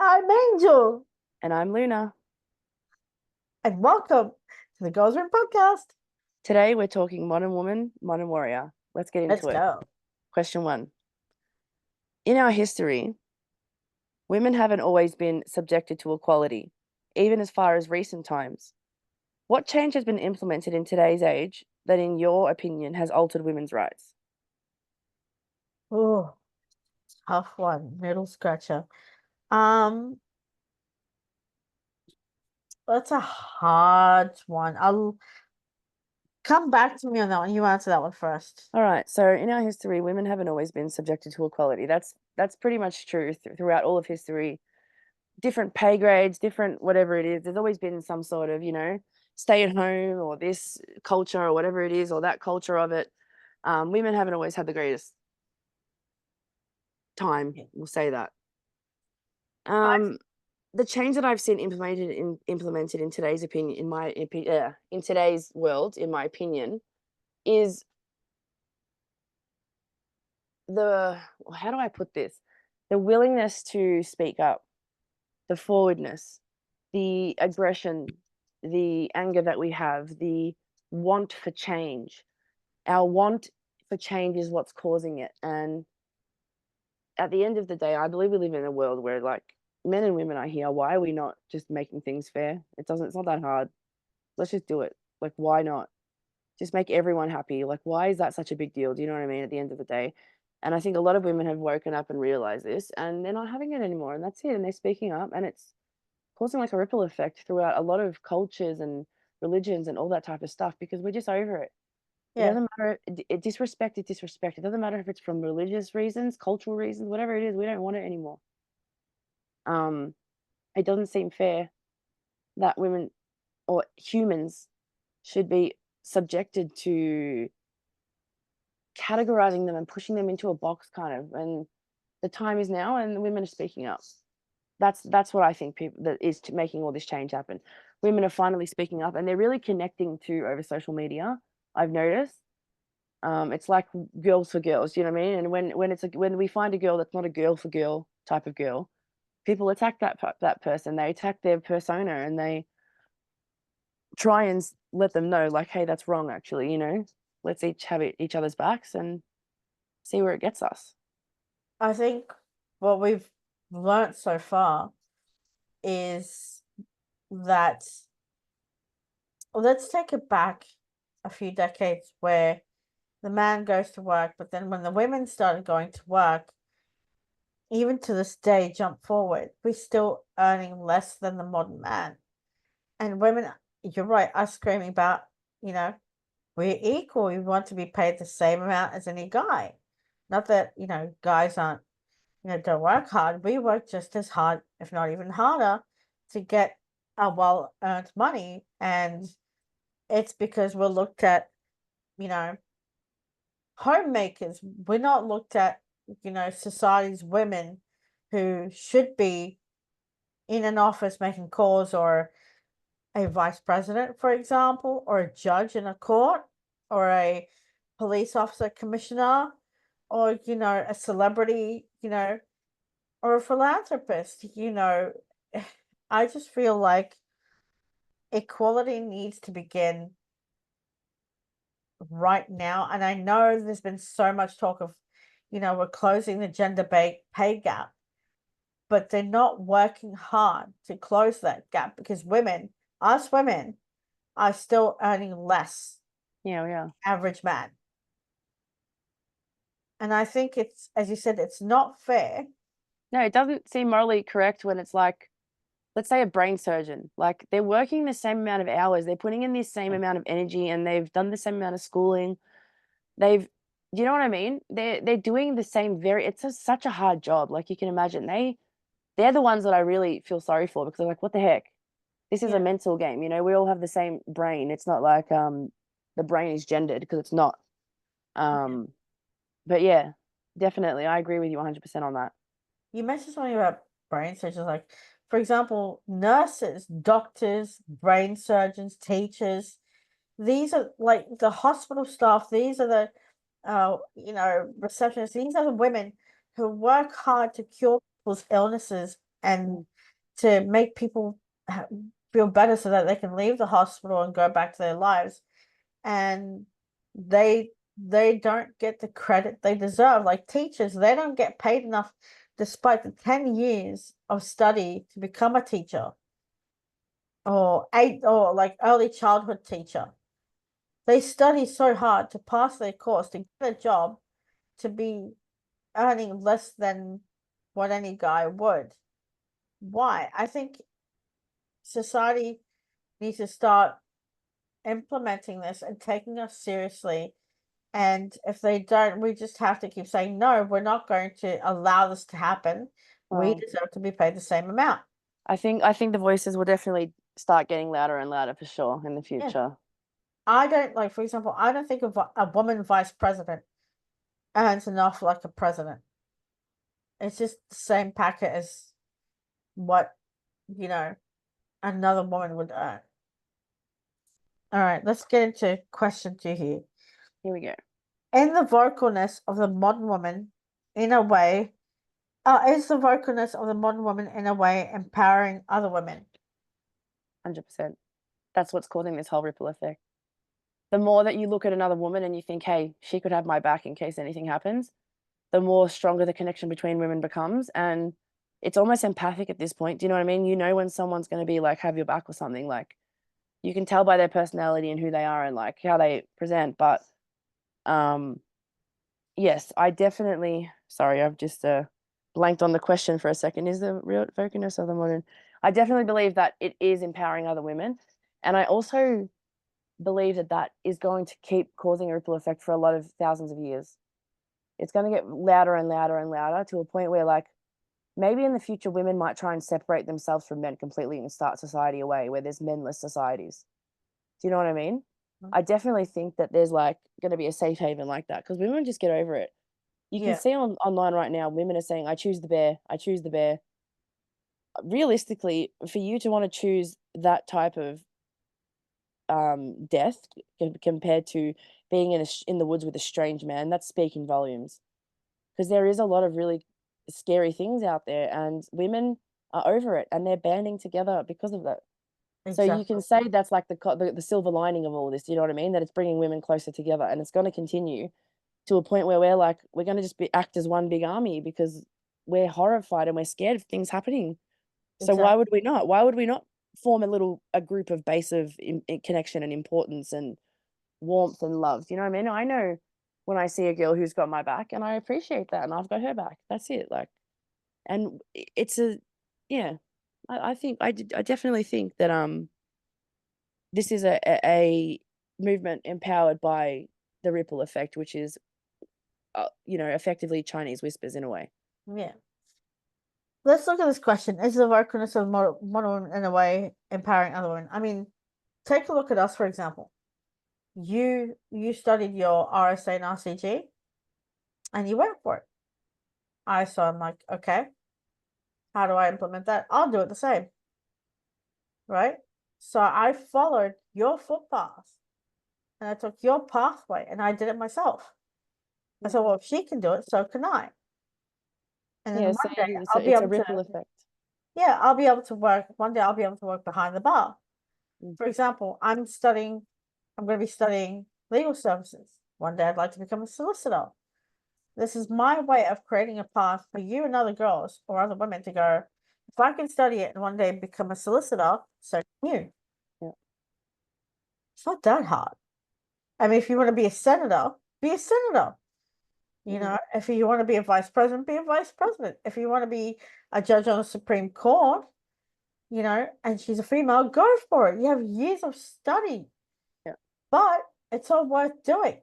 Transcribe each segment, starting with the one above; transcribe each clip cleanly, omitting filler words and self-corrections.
I'm Angel, And I'm Luna. and welcome to the Girls Room Podcast. Today we're talking modern woman, modern warrior. Let's get Let's into it. go. Question 1. In our history, women haven't always been subjected to equality, even as far as recent times. What change has been implemented in today's age that, in your opinion, has altered women's rights? Oh, tough one, middle scratcher. Um, that's a hard one. I'll come back to me on that one. You answer that one first. All right. So in our history, women haven't always been subjected to equality. That's pretty much true throughout all of history. Different pay grades, different whatever it is. There's always been some sort of, stay at home or this culture or whatever it is or that culture of it. Women haven't always had the greatest time. We'll say that. The change that I've seen implemented in today's opinion, in today's world, in my opinion, is how do I put this? The willingness to speak up, the forwardness, the aggression, the anger that we have, the want for change. Our want for change is what's causing it. And at the end of the day, I believe we live in a world where, like, men and women are here. Why are we not just making things fair? It's not that hard. Let's just do it. Like, why not? Just make everyone happy. Like, why is that such a big deal? Do you know what I mean? At the end of the day. And I think a lot of women have woken up and realized this, and they're not having it anymore. And that's it. And they're speaking up, and it's causing like a ripple effect throughout a lot of cultures and religions and all that type of stuff, because we're just over it. It Yeah, doesn't matter. Disrespect is disrespect. It doesn't matter if it's from religious reasons, cultural reasons, whatever it is. We don't want it anymore. Um, it doesn't seem fair that women or humans should be subjected to categorizing them and pushing them into a box, kind of. And the time is now, and the women are speaking up. That's what I think that is making all this change happen. Women are finally speaking up, and they're really connecting to over social media. I've noticed. It's like girls for girls, you know what I mean? And when we find a girl that's not a girl for girl type of girl, people attack that person. They attack their persona, and they try and let them know, like, hey, that's wrong. Actually, let's each have each other's backs and see where it gets us. I think what we've learnt so far is that let's take it back a few decades where the man goes to work, but then when the women started going to work, even to this day, jump forward, we're still earning less than the modern man. And women, you're right, are screaming about, you know, we're equal. We want to be paid the same amount as any guy. Not that, guys aren't, don't work hard. We work just as hard, if not even harder, to get our well earned money. And it's because we're looked at, you know, homemakers. We're not looked at, society's women who should be in an office making calls, or a vice president, for example, or a judge in a court, or a police officer commissioner, or, a celebrity, or a philanthropist, I just feel like equality needs to begin right now. And I know there's been so much talk of, we're closing the gender pay gap, but they're not working hard to close that gap, because us women, are still earning less Yeah, yeah. average man. And I think it's, as you said, it's not fair. No, it doesn't seem morally correct when it's like, let's say a brain surgeon, like they're working the same amount of hours, they're putting in the same amount of energy, and they've done the same amount of schooling. They've, you know what I mean? They're doing the same it's such a hard job. Like, you can imagine they're the ones that I really feel sorry for, because they're like, what the heck? This is a Yeah. mental game, we all have the same brain. It's not like the brain is gendered, because it's not. But yeah, definitely I agree with you 100% on that. You mentioned something about brain surgeons, like, for example, nurses, doctors, brain surgeons, teachers. These are like the hospital staff. These are the, receptionists. These are the women who work hard to cure people's illnesses and to make people feel better so that they can leave the hospital and go back to their lives. And they don't get the credit they deserve. Like teachers, they don't get paid enough despite the 10 years of study to become a teacher or like early childhood teacher. They study so hard to pass their course to get a job to be earning less than what any guy would. Why? I think society needs to start implementing this and taking us seriously. And if they don't, we just have to keep saying, no, we're not going to allow this to happen. We deserve to be paid the same amount. I think the voices will definitely start getting louder and louder for sure in the future. I don't like, for example, I don't think of a woman vice president earns enough like a president. It's just the same packet as what, another woman would earn. All right, let's get into question 2 here. Here we go. In the vocalness of the modern woman, in a way, is the vocalness of the modern woman in a way empowering other women? 100%. That's what's causing this whole ripple effect. The more that you look at another woman and you think, hey, she could have my back in case anything happens, the more stronger the connection between women becomes. And it's almost empathic at this point. Do you know what I mean? You know when someone's going to be like, have your back or something. Like, you can tell by their personality and who they are and like how they present. But yes, I definitely, sorry, I've just blanked on the question for a second. Is the real vocalness of the modern? I definitely believe that it is empowering other women. And I also believe that that is going to keep causing a ripple effect for a lot of thousands of years. It's going to get louder and louder and louder to a point where, like, maybe in the future women might try and separate themselves from men completely and start society away where there's menless societies. Do you know what I mean? I definitely think that there's like going to be a safe haven like that because women just get over it. You can see online right now, women are saying, I choose the bear, I choose the bear. Realistically, for you to want to choose that type of death compared to being in the woods with a strange man, that's speaking volumes. Because there is a lot of really scary things out there and women are over it and they're banding together because of that. Exactly. So you can say that's like the silver lining of all this, you know what I mean? That it's bringing women closer together and it's going to continue to a point where we're going to just act as one big army because we're horrified and we're scared of things happening. So why would we not? Why would we not form a group of base of connection and importance and warmth and love? You know what I mean? I know when I see a girl who's got my back and I appreciate that and I've got her back. That's it. Like, and it's I definitely think that this is a movement empowered by the ripple effect, which is effectively Chinese whispers in a way. Yeah. Let's look at this question. Is the vocalness of modern women in a way empowering other women? I mean, take a look at us, for example. You studied your RSA and RCG and you went for it. So I'm like, okay, how do I implement that? I'll do it the same. Right? So I followed your footpath and I took your pathway and I did it myself. I said, well, if she can do it, so can I. And then one day I'll be able to effect. Yeah, I'll be able to work. One day I'll be able to work behind the bar. For example, I'm going to be studying legal services. One day I'd like to become a solicitor. This is my way of creating a path for you and other girls or other women to go, if I can study it and one day become a solicitor, so can you. Yeah. It's not that hard. I mean, if you want to be a senator, be a senator. You know, if you want to be a vice president, be a vice president. If you want to be a judge on the Supreme Court, and she's a female, go for it. You have years of study. Yeah. But it's all worth doing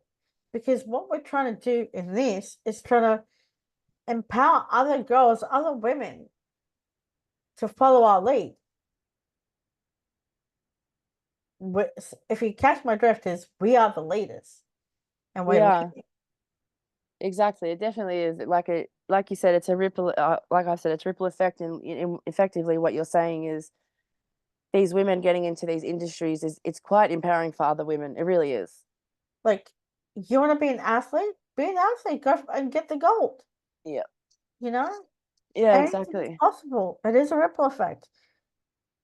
because what we're trying to do in this is trying to empower other girls, other women to follow our lead. If you catch my drift, is we are the leaders. And we are. Exactly. It definitely is like you said, it's a ripple, like I said, it's ripple effect. And effectively what you're saying is these women getting into these industries it's quite empowering for other women. It really is. Like, you want to be an athlete? Be an athlete. Go and get the gold. Yeah. Yeah, Anything's exactly. possible. It is a ripple effect.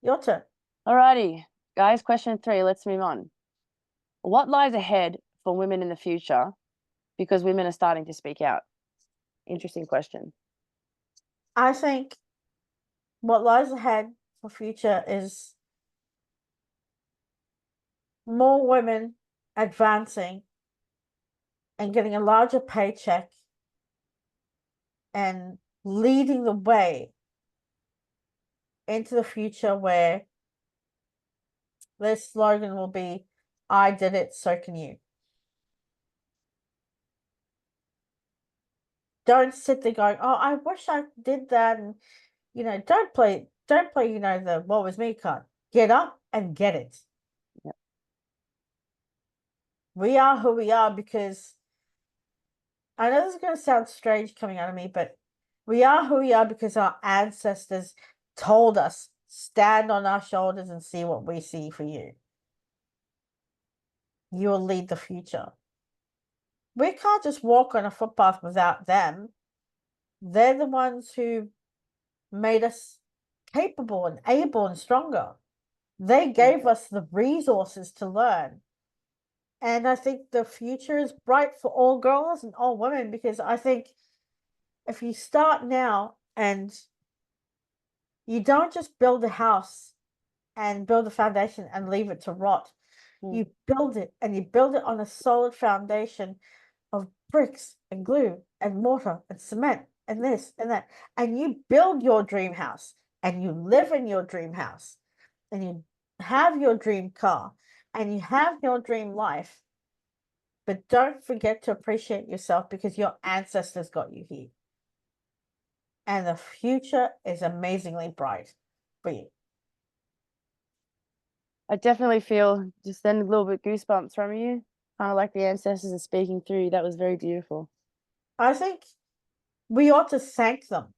Your turn. Alrighty, guys, question 3, let's move on. What lies ahead for women in the future because women are starting to speak out? Interesting question. I think what lies ahead for future is more women advancing and getting a larger paycheck and leading the way into the future where their slogan will be, I did it, so can you. Don't sit there going, oh, I wish I did that. And, don't play, the what was me card. Get up and get it. Yep. We are who we are because I know this is going to sound strange coming out of me, but we are who we are because our ancestors told us, stand on our shoulders and see what we see for you. You will lead the future. We can't just walk on a footpath without them. They're the ones who made us capable and able and stronger. They gave us the resources to learn. And I think the future is bright for all girls and all women because I think if you start now and you don't just build a house and build a foundation and leave it to rot, you build it and you build it on a solid foundation of bricks and glue and mortar and cement and this and that. And you build your dream house and you live in your dream house and you have your dream car and you have your dream life. But don't forget to appreciate yourself because your ancestors got you here. And the future is amazingly bright for you. I definitely feel just then a little bit goosebumps from you. Kind of like the ancestors are speaking through you. That was very beautiful. I think we ought to thank them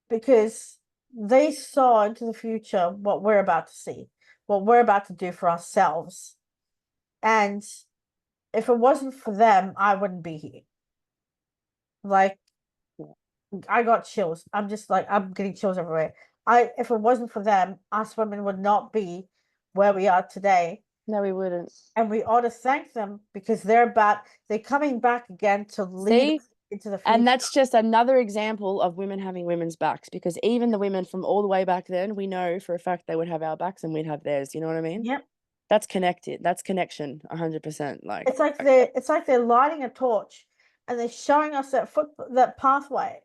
because they saw into the future what we're about to see, what we're about to do for ourselves. And if it wasn't for them, I wouldn't be here. Like, I got chills. I'm just like, I'm getting chills everywhere. If it wasn't for them, us women would not be where we are today. No, we wouldn't. And we ought to thank them because they're coming back again to lead us into the future. And that's just another example of women having women's backs because even the women from all the way back then, we know for a fact they would have our backs and we'd have theirs. You know what I mean? Yep. That's connected. That's connection, 100%. Like it's like they're lighting a torch and they're showing us that pathway.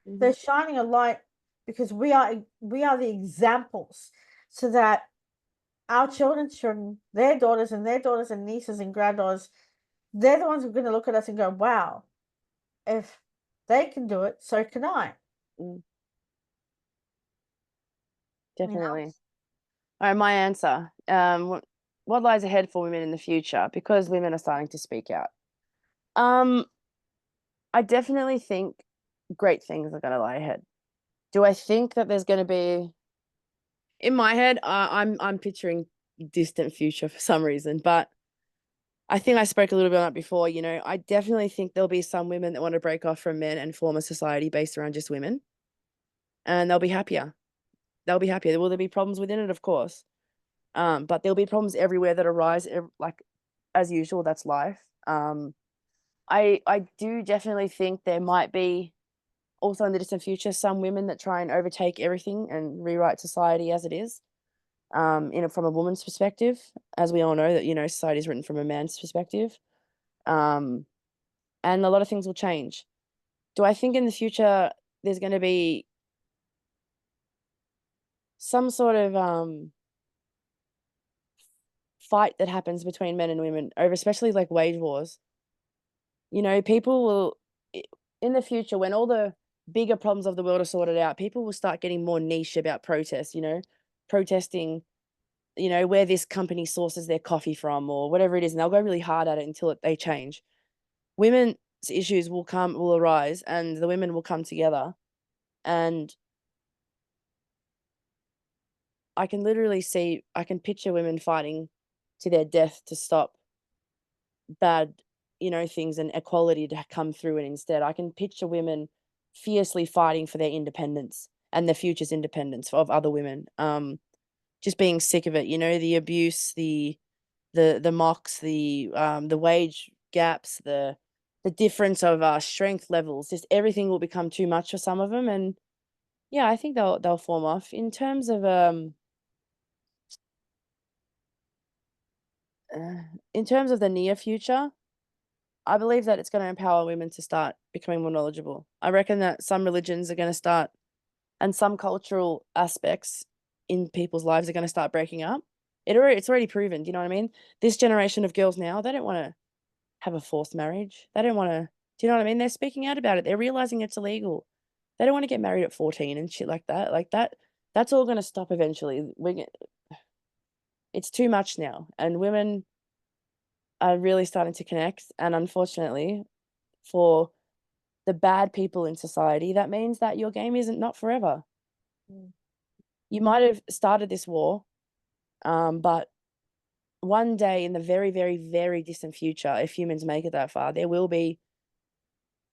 They're shining a light because we are the examples so that our children, their daughters and nieces and granddaughters, they're the ones who are going to look at us and go, wow, if they can do it, so can I. Definitely. All right, my answer. What lies ahead for women in the future because women are starting to speak out? I definitely think great things are going to lie ahead. Do I think that there's going to be? In my head, I'm picturing distant future for some reason, but I think I spoke a little bit on that before. I definitely think there'll be some women that want to break off from men and form a society based around just women, and they'll be happier. They'll be happier. Will there be problems within it? Of course, but there'll be problems everywhere that arise. Like as usual, that's life. I do definitely think there might be also in the distant future some women that try and overtake everything and rewrite society as it is. From a woman's perspective, as we all know that society is written from a man's perspective, and a lot of things will change. Do I think in the future there's going to be some sort of fight that happens between men and women over especially like wage wars? People will in the future when all the bigger problems of the world are sorted out, people will start getting more niche about protests, protesting where this company sources their coffee from or whatever it is, and they'll go really hard at it until they change. Women's issues will arise, and the women will come together, and I can picture women fighting to their death to stop bad, things and equality to come through, and instead I can picture women fiercely fighting for their independence and their future's independence of other women. Just being sick of it, you know, the abuse, the mocks, the wage gaps, the difference of strength levels, just everything will become too much for some of them. And yeah, I think they'll form off. In terms of the near future, I believe that it's going to empower women to start becoming more knowledgeable. I reckon that some religions are going to start, and some cultural aspects in people's lives are going to start breaking up. It's already proven. Do you know what I mean? This generation of girls now, they don't want to have a forced marriage. They don't want to. Do you know what I mean? They're speaking out about it. They're realizing it's illegal. They don't want to get married at 14 and shit like that. Like that. That's all going to stop eventually. It's too much now, and women are really starting to connect. And unfortunately, for the bad people in society, that means that your game isn't not forever. Mm. You might have started this war, but one day in the very, very, very distant future, if humans make it that far, there will be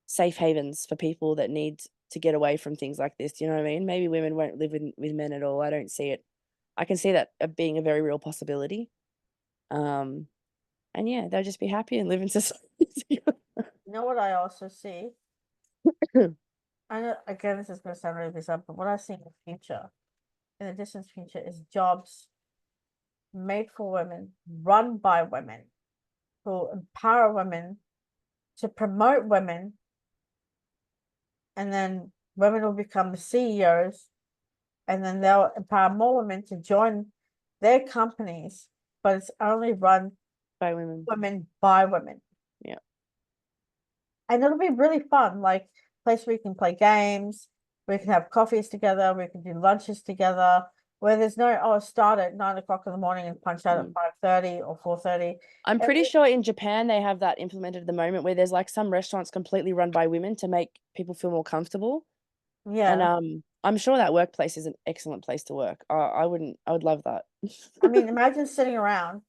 safe havens for people that need to get away from things like this. Do you know what I mean? Maybe women won't live with men at all. I don't see it. I can see that being a very real possibility. And yeah, they'll just be happy and live in society. You know what I also see? I know, again, this is going to sound really bizarre, but what I see in the future, in the distant future, is jobs made for women, run by women, who empower women, to promote women, and then women will become the CEOs, and then they'll empower more women to join their companies, but it's only run By women. by women. Yeah. And it'll be really fun, like place where you can play games, we can have coffees together, we can do lunches together, where there's no start at 9 o'clock in the morning and punch out at 5:30 or 4:30. I'm pretty sure in Japan they have that implemented at the moment, where there's like some restaurants completely run by women to make people feel more comfortable. Yeah. And I'm sure that workplace is an excellent place to work. I would love that. I mean, imagine sitting around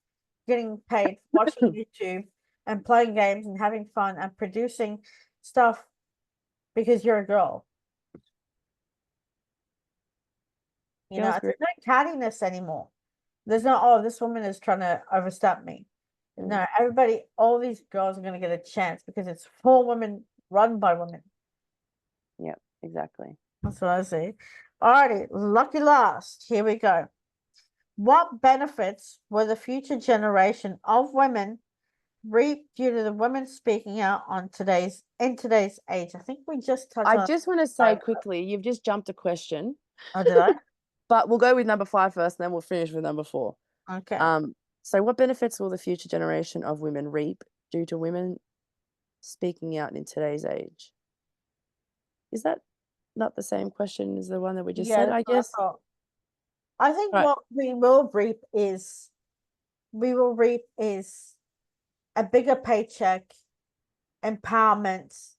getting paid, watching YouTube and playing games and having fun and producing stuff because you're a girl. You know, there's no cattiness anymore. There's no, oh, this woman is trying to overstep me. No, everybody, all these girls are going to get a chance because it's for women, run by women. Yep, exactly. That's what I see. Alrighty, lucky last. Here we go. What benefits will the future generation of women reap due to the women speaking out in today's age? I think we just touched on. I just want to say quickly, you've just jumped a question. Oh, did I? But we'll go with number 5 first, and then we'll finish with number 4. Okay. So what benefits will the future generation of women reap due to women speaking out in today's age? Is that not the same question as the one that we just said, I guess? I think what we will reap is a bigger paycheck, empowerment,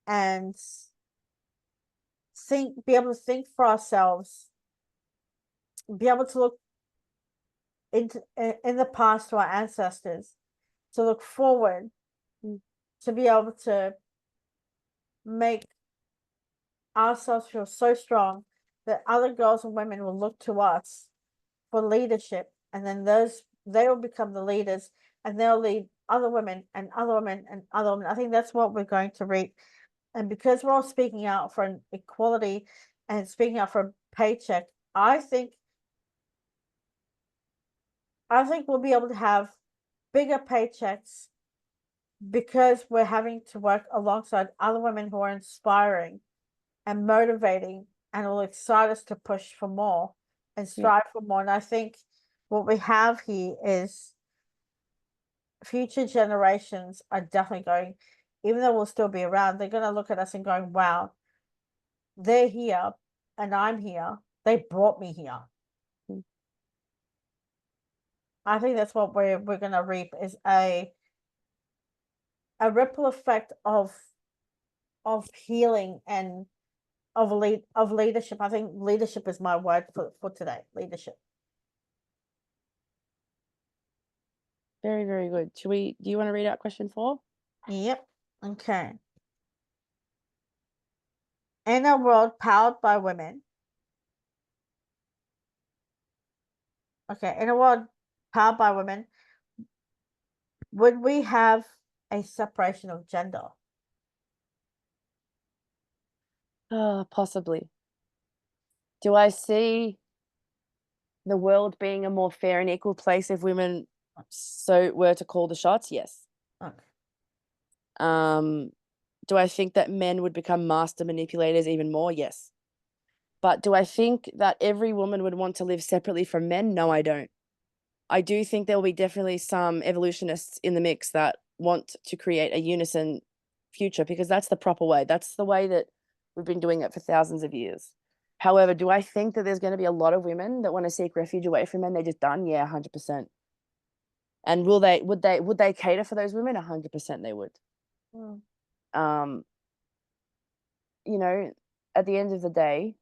and be able to think for ourselves, be able to look into in the past to our ancestors, to look forward, to be able to make ourselves feel so strong that other girls and women will look to us for leadership, and then they will become the leaders, and they'll lead other women and other women and other women. I think that's what we're going to reap. And because we're all speaking out for an equality and speaking out for a paycheck, I think we'll be able to have bigger paychecks because we're having to work alongside other women who are inspiring and motivating and will excite us to push for more and strive for more. And I think what we have here is future generations are definitely going, even though we'll still be around, they're going to look at us and going, wow, they're here and I'm here. They brought me here. I think that's what we're going to reap, is a ripple effect of healing and of leadership. I think leadership is my word for today. Leadership. Very, very good. Do you want to read out question 4? Yep. Okay. in a world powered by women, okay, in a world powered by women, would we have a separation of gender? Possibly. Do I see the world being a more fair and equal place if women so were to call the shots? Yes. Okay. Do I think that men would become master manipulators even more? Yes. But do I think that every woman would want to live separately from men? No, I don't. I do think there will be definitely some evolutionists in the mix that want to create a unison future because that's the proper way. That's the way that we've been doing it for thousands of years. However, do I think that there's going to be a lot of women that want to seek refuge away from men? They're just done. Yeah, 100%. And would they cater for those women? 100% they would. Mm. Um, you know, at the end of the day,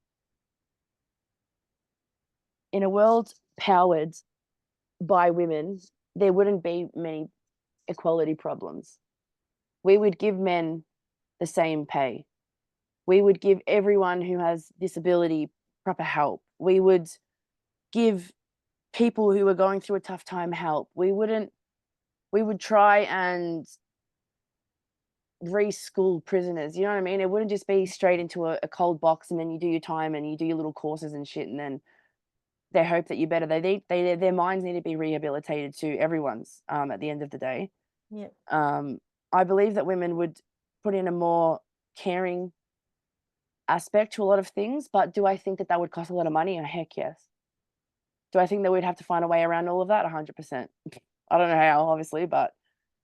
in a world powered by women, there wouldn't be many equality problems. We would give men the same pay. We would give everyone who has disability proper help. We would give people who are going through a tough time help. We would try and reschool prisoners. You know what I mean? It wouldn't just be straight into a cold box and then you do your time and you do your little courses and shit and then they hope that you're better. Their minds need to be rehabilitated to everyone's at the end of the day. Yeah. I believe that women would put in a more caring aspect to a lot of things, but do I think that that would cost a lot of money? Oh, heck yes. Do I think that we'd have to find a way around all of that? 100%. I don't know how, obviously, but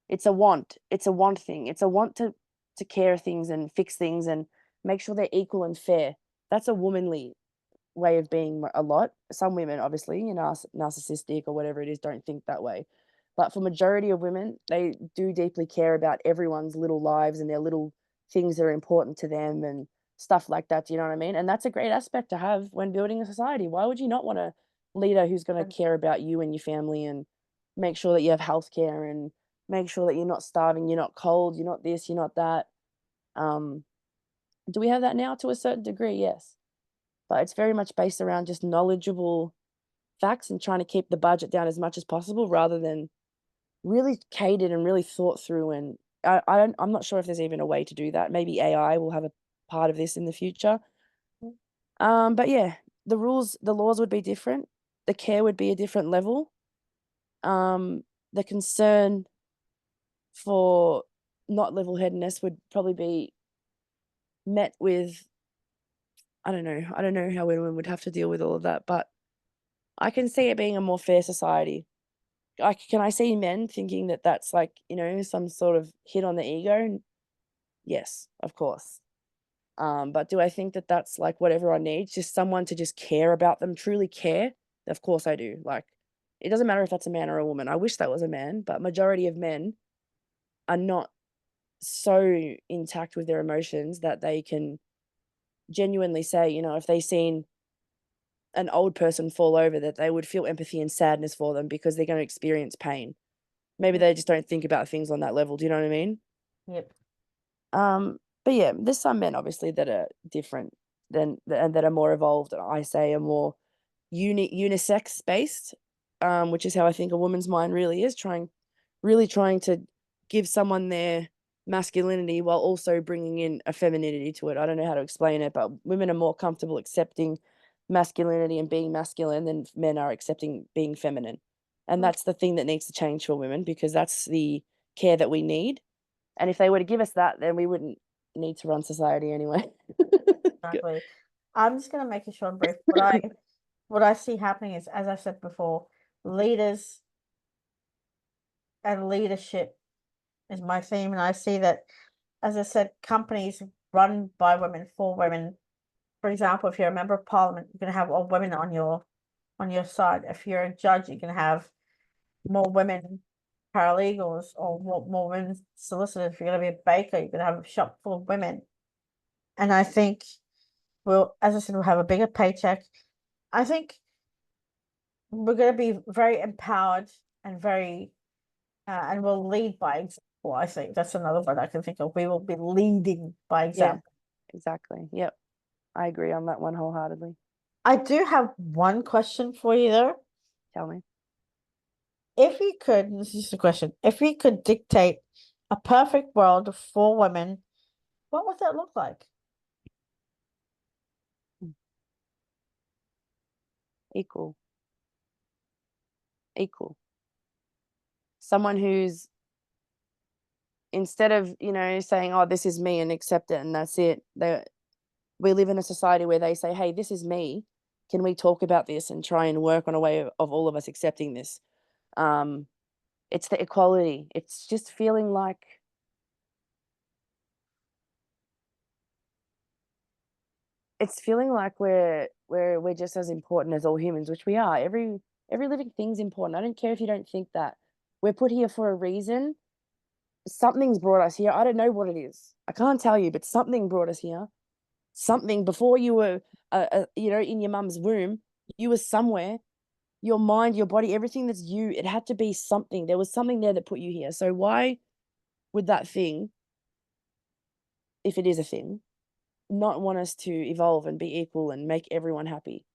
it's a want. It's a want thing. It's a want to care things and fix things and make sure they're equal and fair. That's a womanly way of being a lot. Some women, obviously, narcissistic or whatever it is, don't think that way. But for majority of women, they do deeply care about everyone's little lives and their little things that are important to them and stuff like that. Do you know what I mean? And that's a great aspect to have when building a society. Why would you not want a leader who's going to care about you and your family and make sure that you have healthcare and make sure that you're not starving, you're not cold, you're not this, you're not that. Um, do we have that now to a certain degree? Yes. But it's very much based around just knowledgeable facts and trying to keep the budget down as much as possible rather than really catered and really thought through. And I'm not sure if there's even a way to do that. Maybe AI will have a part of this in the future. But yeah, the laws would be different. The care would be a different level. The concern for not level-headedness would probably be met with, I don't know how women would have to deal with all of that, but I can see it being a more fair society. Can I see men thinking that that's like, some sort of hit on the ego? Yes, of course. But do I think that that's like what everyone needs? Just someone to just care about them, truly care? Of course I do. Like, it doesn't matter if that's a man or a woman. I wish that was a man, but majority of men are not so intact with their emotions that they can genuinely say, if they seen an old person fall over, that they would feel empathy and sadness for them because they're going to experience pain. Maybe they just don't think about things on that level. Do you know what I mean? Yep. But yeah, there's some men obviously that are different and that are more evolved. I say are more unisex based, which is how I think a woman's mind really is really trying to give someone their masculinity while also bringing in a femininity to it. I don't know how to explain it, but women are more comfortable accepting masculinity and being masculine than men are accepting being feminine. And that's the thing that needs to change for women because that's the care that we need. And if they were to give us that, then we wouldn't need to run society anyway. Exactly. I'm just gonna make it short and brief. What I see happening is, as I said before, leaders and leadership is my theme, and I see that, as I said, companies run by women for women. For example, if you're a member of parliament, you're gonna have all women on your side. If you're a judge, you're gonna have more women paralegals or more women solicitors. If you're gonna be a baker, you're gonna have a shop full of women. And I think as I said, we'll have a bigger paycheck. I think we're going to be very empowered and and we'll lead by example. I think that's another word I can think of. We will be leading by Yeah, example. exactly. Yep. I agree on that one wholeheartedly. I do have one question for you though. Tell me. If you could, this is just a question, if you could dictate a perfect world for women, what would that look like? Equal. Someone who's, instead of, saying, oh, this is me and accept it and that's it, we live in a society where they say, hey, this is me. Can we talk about this and try and work on a way of all of us accepting this? It's the equality. It's just feeling like we're just as important as all humans, which we are. Every living thing's important. I don't care if you don't think that. We're put here for a reason. Something's brought us here. I don't know what it is. I can't tell you, but something brought us here. Something before you were, in your mum's womb, you were somewhere. Your mind, your body, everything that's you, it had to be something. There was something there that put you here. So why would that thing, if it is a thing, not want us to evolve and be equal and make everyone happy?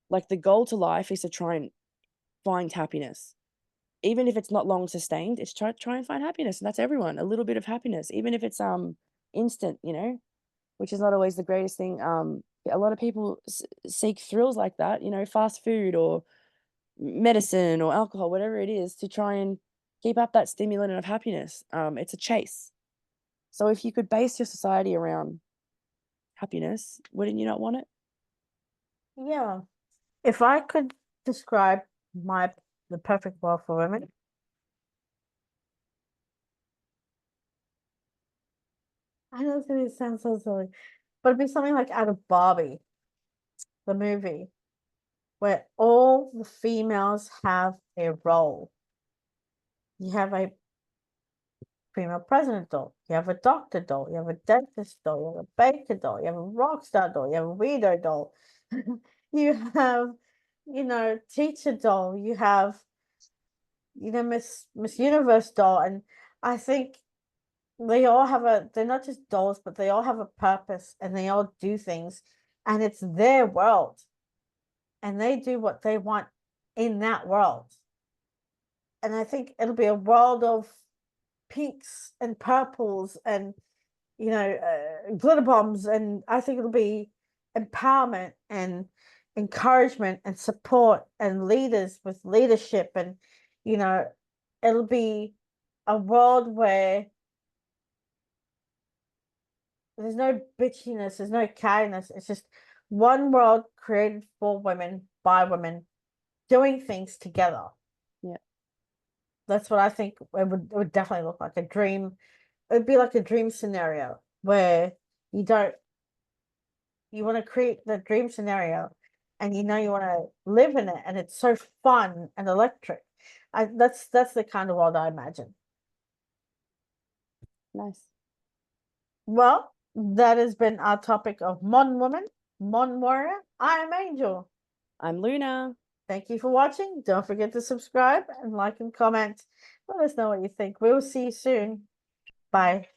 Like, the goal to life is to try and find happiness. Even if it's not long sustained, it's try and find happiness. And that's everyone, a little bit of happiness, even if it's instant, which is not always the greatest thing. A lot of people seek thrills like that, fast food or medicine or alcohol, whatever it is, to try and keep up that stimulant of happiness. It's a chase. So if you could base your society around happiness, wouldn't you not want it? Yeah. If I could describe the perfect world for women, I know this sounds so silly, but it'd be something like out of Barbie, the movie, where all the females have a role. You have a female president doll, you have a doctor doll, you have a dentist doll, you have a baker doll, you have a rock star doll, you have a weirdo doll, you have, teacher doll, you have, Miss Universe doll, and I think they all have they're not just dolls, but they all have a purpose and they all do things, and it's their world, and they do what they want in that world. And I think it'll be a world of pinks and purples and glitter bombs, and I think it'll be empowerment and encouragement and support and leaders with leadership, and it'll be a world where there's no bitchiness, there's no cattiness. It's just one world created for women by women doing things together. Yeah. That's what I think it would definitely look like a dream. It would be like a dream scenario where you want to create the dream scenario and you want to live in it, and it's so fun and electric. That's the kind of world I imagine. Nice. Well, that has been our topic of Mon Woman, Mon Warrior. I'm Angel. I'm Luna. Thank you for watching. Don't forget to subscribe and like and comment. Let us know what you think. We'll see you soon. Bye.